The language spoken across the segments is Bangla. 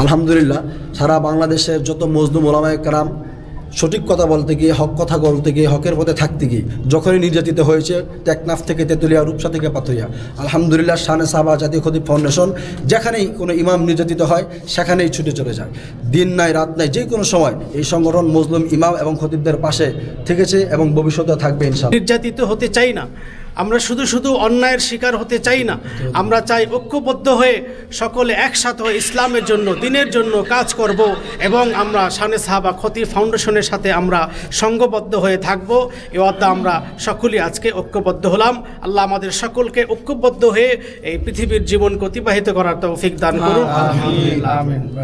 আলহামদুলিল্লাহ সারা বাংলাদেশের যত মজলুম ওলামায়ে কেরাম সঠিক কথা বলতে গিয়ে, হক কথা বলতে গিয়ে, হকের পথে থাকতে গিয়ে যখনই নির্যাতিত হয়েছে, টেকনাফ থেকে তেঁতুলিয়া, রূপসা থেকে পাথুরিয়া, আলহামদুলিল্লাহ শানে সাহাবা জাতীয় খতিব ফাউন্ডেশন যেখানেই কোনো ইমাম নির্যাতিত হয় সেখানেই ছুটে চলে যায়। দিন নাই রাত নাই, যে কোনো সময় এই সংগঠন মজলুম ইমাম এবং খতিবদের পাশে থেকেছে এবং ভবিষ্যতে থাকবে ইনশাআল্লাহ। নির্যাতিত হতে চাই না, আমরা শুধু শুধু অন্যায়ের শিকার হতে চাই না। আমরা চাই ঐক্যবদ্ধ হয়ে সকলে একসাথে হয়ে ইসলামের জন্য, দিনের জন্য কাজ করব এবং আমরা শানে সাহাবা খতিব ফাউন্ডেশনের সাথে আমরা সঙ্গবদ্ধ হয়ে থাকব। এ অর্থে আমরা সকলেই আজকে ঐক্যবদ্ধ হলাম। আল্লাহ আমাদের সকলকে ঐক্যবদ্ধ হয়ে এই পৃথিবীর জীবনকে অতিবাহিত করার তৌফিক দান করুন।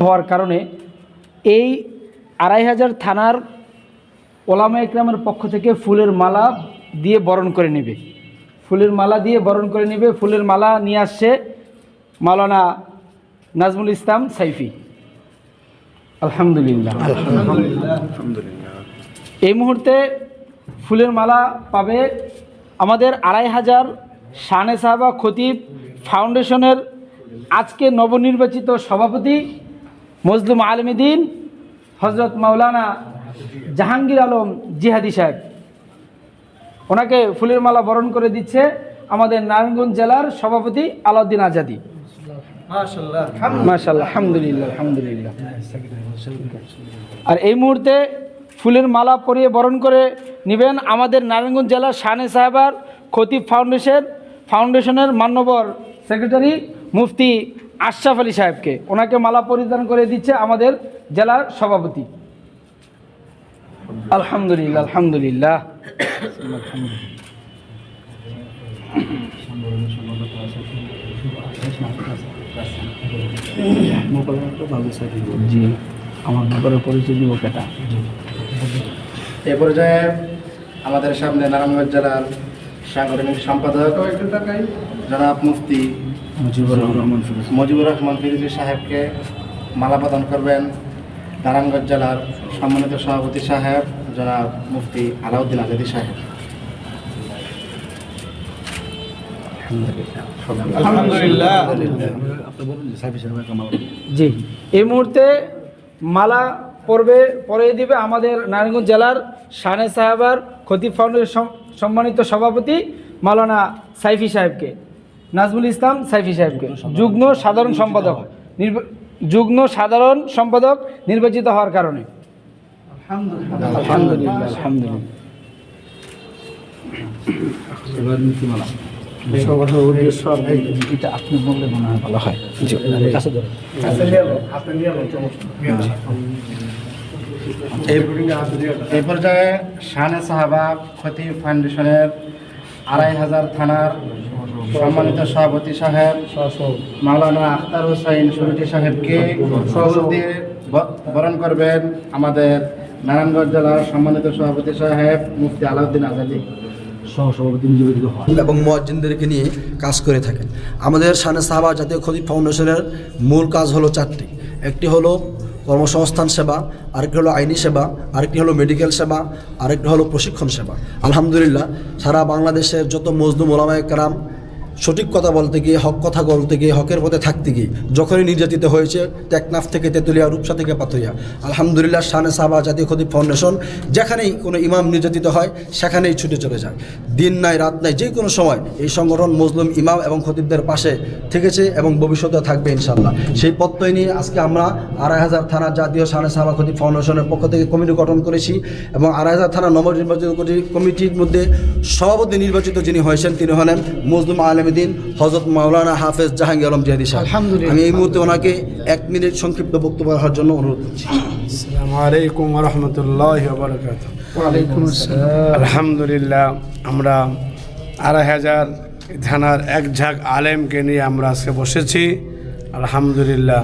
হওয়ার কারণে এই ২৫০০ থানার ওলামা ইকরামের পক্ষ থেকে ফুলের মালা দিয়ে বরণ করে নেবে, ফুলের মালা দিয়ে বরণ করে নেবে। ফুলের মালা নিয়ে আসছে মাওলানা নাজমুল ইসলাম সাইফি। আলহামদুলিল্লাহ। এই মুহূর্তে ফুলের মালা পাবে আমাদের ২৫০০ শানে সাহাবা খতিব ফাউন্ডেশনের আজকে নবনির্বাচিত সভাপতি মজলুম আলেম দ্বীন হজরত মাওলানা জাহাঙ্গীর আলম জিহাদি সাহেব। ওনাকে ফুলের মালা বরণ করে দিচ্ছে আমাদের নারায়ণগঞ্জ জেলার সভাপতি আলাউদ্দিন আজাদি। মাশাআল্লাহ, আলহামদুলিল্লাহ, আলহামদুলিল্লাহ। আর এই মুহূর্তে ফুলের মালা পরিয়ে বরণ করে নেবেন আমাদের নারায়ণগঞ্জ জেলার শানে সাহাবার খতিব ফাউন্ডেশনের মান্যবর সেক্রেটারি মুফতি আশরাফ আলী সাহেবকে। ওনাকে মালা পরিধান করে দিচ্ছে আমাদের জেলার সভাপতি। আলহামদুলিল্লাহ, আলহামদুলিল্লাহ। জি, আমার ব্যাপারে পরিচয় দিব কেটা। এ পর্যায়ে আমাদের সামনে নারায়ণগঞ্জ জেলার সাংগঠনিক সম্পাদক জনাব মুফতি মুজিবুর রহমান ফিরোজী সাহেবকে মালা প্রদান করবেন নারায়ণগঞ্জ জেলার সম্মানিত সভাপতি সাহেব জনাব মুফতি আলাউদ্দিন আজাদি সাহেব। জি, এই মুহূর্তে মালা পরিয়ে দিবে আমাদের নারায়ণগঞ্জ জেলার শানে সাহাবার খতিব ফাউন্ডেশন সম্মানিত সভাপতি মাওলানা সাইফি সাহেবকে, নাজমুল ইসলাম সাইফি সাহেবকে, যুগ্ম সাধারণ সম্পাদক নির্বাচিত হওয়ার কারণে। আলহামদুলিল্লাহ, আলহামদুলিল্লাহ। এটা আপনি বললে মনে হয় ভালো হয়। এই পর্যায়ে শানে সাহাবা খতিব ফাউন্ডেশনের ২৫০০ থানার সম্মানিত সভাপতি সাহেব মাওলানা আখতার হোসাইন সুরুটি সাহেবকে ফুল দিয়ে বরণ করবেন আমাদের নারায়ণগঞ্জ জেলার সম্মানিত সভাপতি সাহেব মুফতি আলাউদ্দিন আজাদি সহসভাপতি নিয়োজিত হন এবং মুয়াজ্জিনদেরকে নিয়ে কাজ করে থাকেন। আমাদের শানে সাহাবা জাতীয় খতিব ফাউন্ডেশনের মূল কাজ হলো ৪টি। একটি হলো কর্মসংস্থান সেবা, আরেকটি হলো আইনি সেবা, আরেকটি হলো মেডিকেল সেবা, আরেকটি হলো প্রশিক্ষণ সেবা। আলহামদুলিল্লাহ সারা বাংলাদেশের যত মজলুম ওলামায়ে কেরাম সঠিক কথা বলতে গিয়ে, হক কথা বলতে গিয়ে, হকের পথে থাকতে গিয়ে যখনই নির্যাতিত হয়েছে, টেকনাফ থেকে তেঁতুলিয়া, রূপসা থেকে পাথুরিয়া, আলহামদুলিল্লাহ শানে সাহাবা জাতীয় খতিব ফাউন্ডেশন যেখানেই কোনো ইমাম নির্যাতিত হয় সেখানেই ছুটে চলে যায়। দিন নাই রাত নাই, যে কোনো সময় এই সংগঠন মজলুম ইমাম এবং খতিবদের পাশে থেকেছে এবং ভবিষ্যতে থাকবে ইনশাআল্লাহ। সেই প্রত্যয় নিয়ে আজকে আমরা ২৫০০ থানা জাতীয় শানে সাহাবা খতিব ফাউন্ডেশনের পক্ষ থেকে কমিটি গঠন করেছি এবং ২৫০০ থানা নবনির্বাচিত কমিটির মধ্যে সভাপতি নির্বাচিত যিনি হয়েছেন তিনি হলেন মজলুম আলেম দ্বীন হযরত মাওলানা হাফেজ জাহাঙ্গীর আলম জিহাদি সাহেব। আমি এই মুহূর্তে ওনাকে ১ মিনিট সংক্ষিপ্ত বক্তব্য রাখার জন্য অনুরোধ করছি। আসসালামু আলাইকুম ওয়া রাহমাতুল্লাহি ওয়া বারাকাতুহু। ওয়া আলাইকুম আসসালাম। আলহামদুলিল্লাহ আমরা ২৫০০ থানার এক ঝাঁক আলেমকে নিয়ে আমরা আজকে বসেছি। আলহামদুলিল্লাহ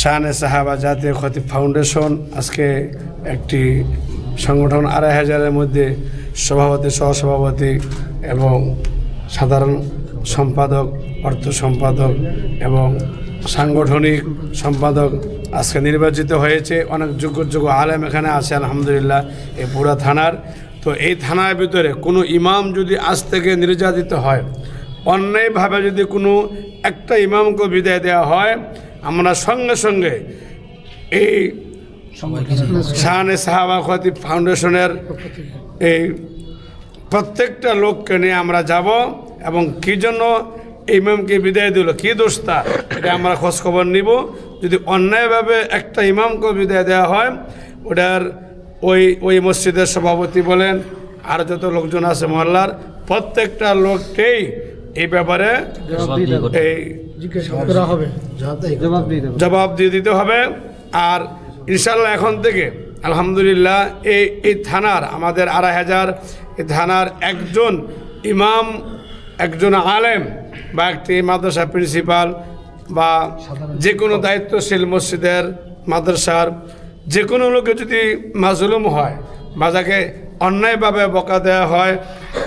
শানে সাহাবা জাতীয় খতিব ফাউন্ডেশন আজকে একটি সংগঠন ২৫০০-এর মধ্যে সভাপতি, সহসভাপতি এবং সাধারণ সম্পাদক, অর্থ সম্পাদক এবং সাংগঠনিক সম্পাদক আজকে নির্বাচিত হয়েছে। অনেক যোগ্য আলেম এখানে আছে আলহামদুলিল্লাহ এই পুরা থানার। তো এই থানার ভিতরে কোনো ইমাম যদি আজ থেকে নির্যাতিত হয়, অন্যায়ভাবে যদি কোনো একটা ইমামকে বিদায় দেওয়া হয়, আমরা সঙ্গে সঙ্গে এই শানে সাহাবা খতিব ফাউন্ডেশনের এই প্রত্যেকটা লোককে নিয়ে আমরা যাব এবং কী জন্য ইমামকে বিদায় দিল, কী দোষটা, এটা আমরা খোঁজখবর নিব। যদি অন্যায়ভাবে একটা ইমামকে বিদায় দেওয়া হয়, ওটার ওই মসজিদের সভাপতি বলেন আর যত লোকজন আছে মহল্লার প্রত্যেকটা লোককেই এই ব্যাপারে এই জবাব দিয়ে দিতে হবে। আর ইনশাল্লাহ এখন থেকে আলহামদুলিল্লাহ এই থানার আমাদের 2500 এই থানার একজন ইমাম, একজন আলেম বা একটি মাদ্রাসা প্রিন্সিপাল বা যে কোনো দায়িত্বশীল মসজিদের মাদ্রাসার যে কোনো লোকে যদি মাজলুম হয় বা যাকে অন্যায়ভাবে বকা দেওয়া হয়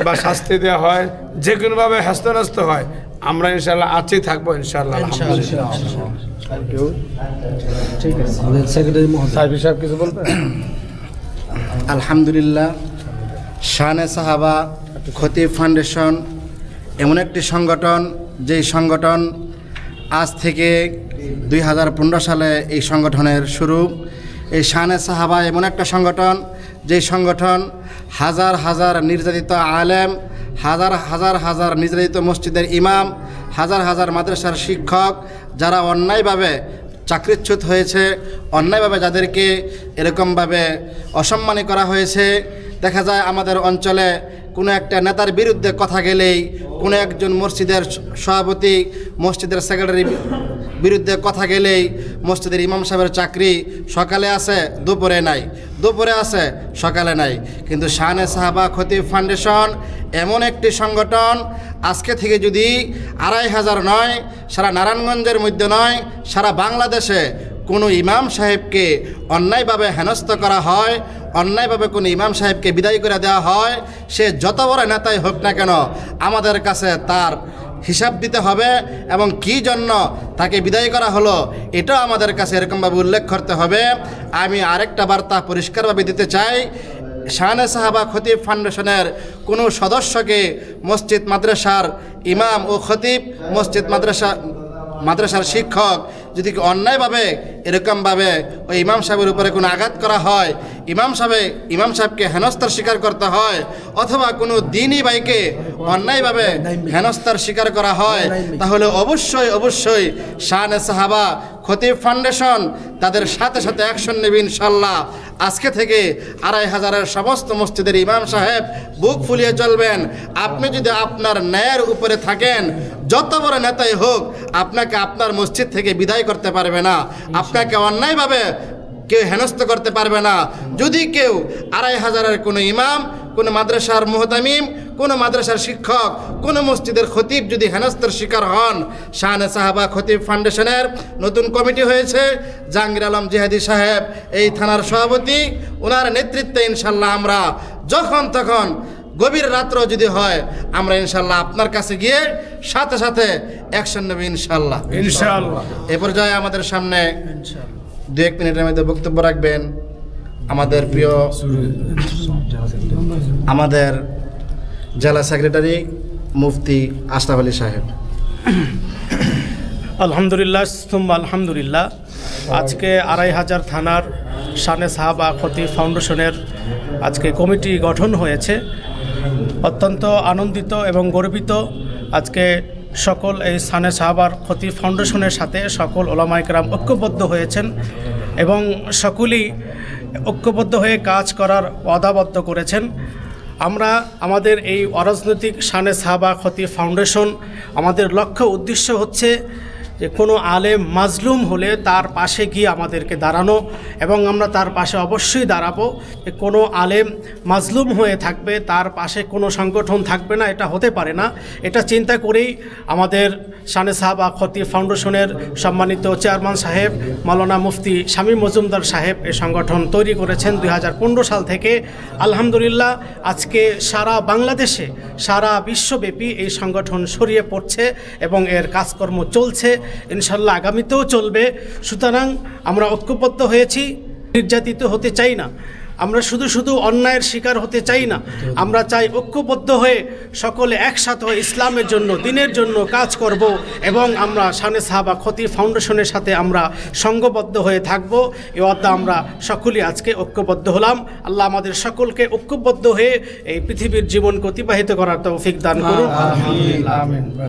বা শাস্তি দেওয়া হয়, যে কোনোভাবে হ্যস্ত হয়, আমরা ইনশাল্লাহ আছি থাকবো ইনশাল্লাহ। আলহামদুলিল্লাহ, শানে সাহাবা খতিব ফাউন্ডেশন এমন একটি সংগঠন, যেই সংগঠন আজ থেকে 2015 সালে এই সংগঠনের শুরু। এই শানে সাহাবা এমন একটা সংগঠন, যেই সংগঠন হাজার হাজার নির্যাতিত আলেম, হাজার নির্যাতিত মসজিদের ইমাম, হাজার মাদ্রাসার শিক্ষক যারা অন্যায়ভাবে চাকরিচ্যুত হয়েছে, অন্যায়ভাবে যাদেরকে এরকমভাবে অসম্মানী করা হয়েছে। দেখা যায় আমাদের অঞ্চলে কোনো একটা নেতার বিরুদ্ধে কথা গেলেই, কোনো একজন মসজিদের সভাপতি, মসজিদের সেক্রেটারি বিরুদ্ধে কথা গেলেই মসজিদের ইমাম সাহেবের চাকরি সকালে আছে দুপুরে নাই, দুপুরে আছে সকালে নাই। কিন্তু শানে সাহাবা খতিব ফাউন্ডেশন এমন একটি সংগঠন, আজকে থেকে যদি 2500 নয়, সারা নারায়ণগঞ্জের মধ্যে নয়, সারা বাংলাদেশে কোনো ইমাম সাহেবকে অন্যায়ভাবে হেনস্থ করা হয়, অন্যায়ভাবে কোনো ইমাম সাহেবকে বিদায় করে দেওয়া হয়, সে যত বড় নেতাই হোক না কেন, আমাদের কাছে তার হিসাব দিতে হবে এবং কী জন্য তাকে বিদায় করা হলো এটাও আমাদের কাছে এরকমভাবে উল্লেখ করতে হবে। আমি আরেকটা বার্তা পরিষ্কারভাবে দিতে চাই, শানে সাহাবা খতিব ফাউন্ডেশনের কোনো সদস্যকে মসজিদ মাদ্রাসার ইমাম ও খতিব, মসজিদ মাদ্রাসার শিক্ষক যদি অন্যায়ভাবে এরকমভাবে ওই ইমাম সাহেবের উপরে কোনো আঘাত করা হয়, ইমাম সাহেবকে হেনস্থার শিকার করতে হয়, অথবা কোনো দ্বীনী ভাইকে অন্যায়ভাবে হেনস্থার শিকার করা হয়, তাহলে অবশ্যই শানে সাহাবা খতিব ফাউন্ডেশন তাদের সাথে অ্যাকশন নেবে ইনশাল্লাহ। আজকে থেকে 2500-এর সমস্ত মসজিদের ইমাম সাহেব বুক ফুলিয়ে চলবেন। আপনি যদি আপনার ন্যায়ের উপরে থাকেন, যত বড় নেতাই হোক, আপনাকে আপনার মসজিদ থেকে বিদায় করতে পারবে না, আপনাকে অন্যায়ভাবে কেউ হেনস্থ করতে পারবে না। যদি কেউ 2500-এর কোনো ইমাম, কোনো মাদ্রাসার মুহতামিম, কোনো মাদ্রাসার শিক্ষক, কোনো মসজিদের খতিব যদি হেনস্থার শিকার হন, শানে সাহাবা খতিব ফাউন্ডেশনের নতুন কমিটি হয়েছে, জাহাঙ্গীর আলম জিহাদি সাহেব এই থানার সভাপতি, ওনার নেতৃত্বে ইনশাল্লাহ আমরা যখন তখন গভীর রাত্র যদি হয়, আমরা ইনশাল্লাহ আপনার কাছে গিয়ে সাথে অ্যাকশন নেব ইনশাল্লাহ। এ পর্যায়ে আমাদের সামনে 2-1 মিনিটের মধ্যে বক্তব্য রাখবেন আমাদের প্রিয় আমাদের জেলা সেক্রেটারি মুফতি আশরাফ আলী সাহেব। আলহামদুলিল্লাহ। আজকে 2500 থানার শানে সাহাবা খতিব ফাউন্ডেশনের আজকে কমিটি গঠন হয়েছে। অত্যন্ত আনন্দিত এবং গর্বিত। আজকে সকল এই শানে সাহাবার খতিব ফাউন্ডেশনের সাথে সকল ওলামায়ে কেরাম ঐক্যবদ্ধ হয়েছেন এবং সকলেই ঐক্যবদ্ধ হয়ে কাজ করার ওয়াদাবদ্ধ করেছেন। আমরা আমাদের এই অরাজনৈতিক শানে সাহাবা খতিব ফাউন্ডেশন, আমাদের লক্ষ্য উদ্দেশ্য হচ্ছে যে কোনো আলেম মাজলুম হলে তার পাশে গিয়ে আমাদেরকে দাঁড়ানো, এবং আমরা তার পাশে অবশ্যই দাঁড়াবো। যে কোনো আলেম মাজলুম হয়ে থাকবে, তার পাশে কোনো সংগঠন থাকবে না, এটা হতে পারে না। এটা চিন্তা করেই আমাদের শানে সাহাবা খতিব ফাউন্ডেশনের সম্মানিত চেয়ারম্যান সাহেব মাওলানা মুফতি শামীম মজুমদার সাহেব এই সংগঠন তৈরি করেছেন 2015 সাল থেকে। আলহামদুলিল্লাহ, আজকে সারা বাংলাদেশে, সারা বিশ্বব্যাপী এই সংগঠন ছড়িয়ে পড়ছে এবং এর কাজকর্ম চলছে, ইনশাল্লাহ আগামীতেও চলবে। সুতরাং আমরা ঐক্যবদ্ধ হয়েছি, নির্যাতিত হতে চাই না। আমরা শুধু শুধু অন্যায়ের শিকার হতে চাই না, আমরা চাই ঐক্যবদ্ধ হয়ে সকলে একসাথে হয়ে ইসলামের জন্য, দ্বীনের জন্য কাজ করব এবং আমরা শানে সাহাবা খতিব ফাউন্ডেশনের সাথে আমরা সঙ্গবদ্ধ হয়ে থাকব। এ অর্থে আমরা সকলেই আজকে ঐক্যবদ্ধ হলাম। আল্লাহ আমাদের সকলকে ঐক্যবদ্ধ হয়ে এই পৃথিবীর জীবনকে অতিবাহিত করার তৌফিক দান করুন। আলহামদুলিল্লাহ।